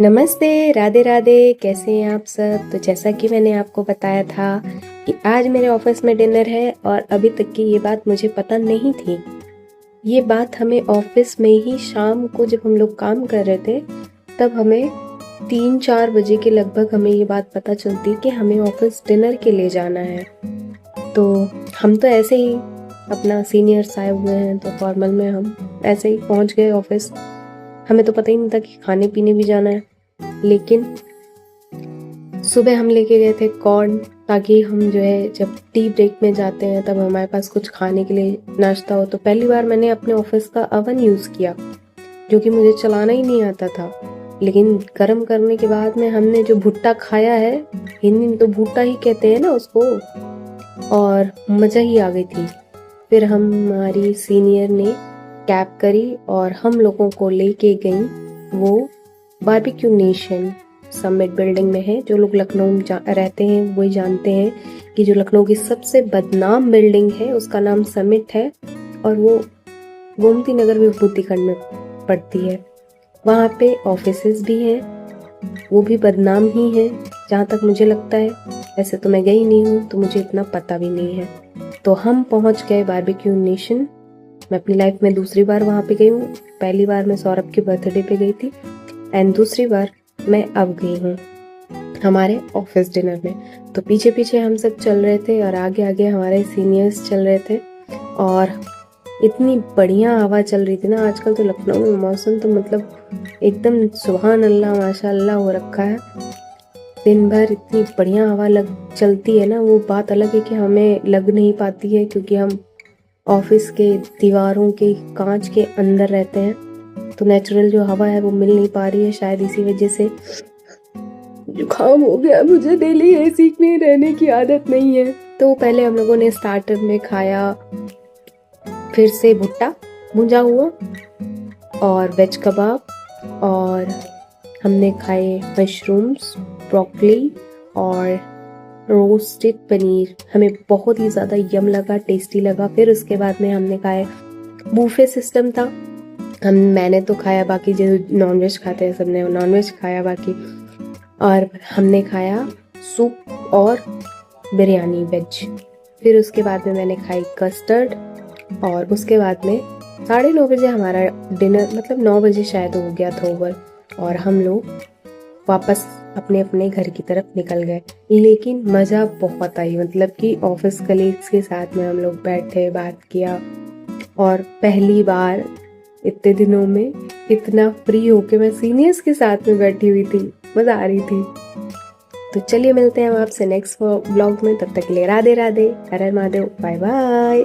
नमस्ते, राधे राधे। कैसे हैं आप सब? तो जैसा कि मैंने आपको बताया था कि आज मेरे ऑफिस में डिनर है और अभी तक की ये बात मुझे पता नहीं थी। ये बात हमें ऑफिस में ही शाम को जब हम लोग काम कर रहे थे तब हमें 3-4 बजे के लगभग हमें ये बात पता चलती कि हमें ऑफिस डिनर के लिए जाना है। तो हम तो ऐसे ही अपना सीनियर्स आए हुए हैं तो फॉर्मल में हम ऐसे ही पहुंच गए ऑफिस। हमें तो पता ही नहीं था कि खाने पीने भी जाना है। लेकिन सुबह हम लेके गए थे कॉर्न, ताकि हम जो है जब टी ब्रेक में जाते हैं तब हमारे पास कुछ खाने के लिए नाश्ता हो। तो पहली बार मैंने अपने ऑफिस का अवन यूज़ किया, जो कि मुझे चलाना ही नहीं आता था। लेकिन गर्म करने के बाद में हमने जो भुट्टा खाया है, हिंदी में तो भुट्टा ही कहते हैं ना उसको, और मज़ा ही आ गई थी। फिर हमारी सीनियर ने कैब करी और हम लोगों को लेके गई वो बारबेक्यू नेशन समिट बिल्डिंग में है। जो लोग लखनऊ में रहते हैं वही जानते हैं कि जो लखनऊ की सबसे बदनाम बिल्डिंग है उसका नाम समिट है और वो गोमती नगर विभूतिखंड में पड़ती है। वहाँ पे ऑफिसेज भी हैं, वो भी बदनाम ही हैं जहाँ तक मुझे लगता है। ऐसे तो मैं गई नहीं हूँ तो मुझे इतना पता भी नहीं है। तो हम पहुँच गए बारबेक्यू नेशन। मैं अपनी लाइफ में दूसरी बार वहाँ पे गई हूँ। पहली बार मैं सौरभ के बर्थडे पे गई थी एंड दूसरी बार मैं अब गई हूँ हमारे ऑफिस डिनर में। तो पीछे पीछे हम सब चल रहे थे और आगे आगे हमारे सीनियर्स चल रहे थे और इतनी बढ़िया हवा चल रही थी ना। आजकल तो लखनऊ में मौसम तो मतलब एकदम सुभान अल्लाह माशाअल्लाह हो रखा है। दिन भर इतनी बढ़िया हवा चलती है ना, वो बात अलग है कि हमें लग नहीं पाती है क्योंकि हम ऑफिस के दीवारों के कांच के अंदर रहते हैं। तो नेचुरल जो हवा है वो मिल नहीं पा रही है, शायद इसी वजह से जुकाम हो गया मुझे। डेली एसी में रहने की आदत नहीं है। तो पहले हम लोगों ने स्टार्टर में खाया, फिर से भुट्टा भुंजा हुआ और वेज कबाब, और हमने खाए मशरूम्स, ब्रोकली और रोस्टेड पनीर। हमें बहुत ही ज़्यादा यम लगा, टेस्टी लगा। फिर उसके बाद में हमने खाए, बूफे सिस्टम था। मैंने तो खाया, बाकी जो नॉनवेज खाते हैं सबने नॉनवेज खाया बाकी। और हमने खाया सूप और बिरयानी वेज। फिर उसके बाद में मैंने खाई कस्टर्ड और उसके बाद में 9:30 बजे हमारा डिनर, मतलब 9 बजे शायद हो गया था ओवर, और हम लोग वापस अपने अपने घर की तरफ निकल गए। लेकिन मज़ा बहुत आई, मतलब कि ऑफिस कलीग्स के साथ में हम लोग बैठे, बात किया और पहली बार इतने दिनों में इतना फ्री होके मैं सीनियर्स के साथ में बैठी हुई थी। मज़ा आ रही थी। तो चलिए मिलते हैं हम आपसे नेक्स्ट व्लॉग में। तब तक के लिए राधे राधे, हर हर महादेव, बाय बाय।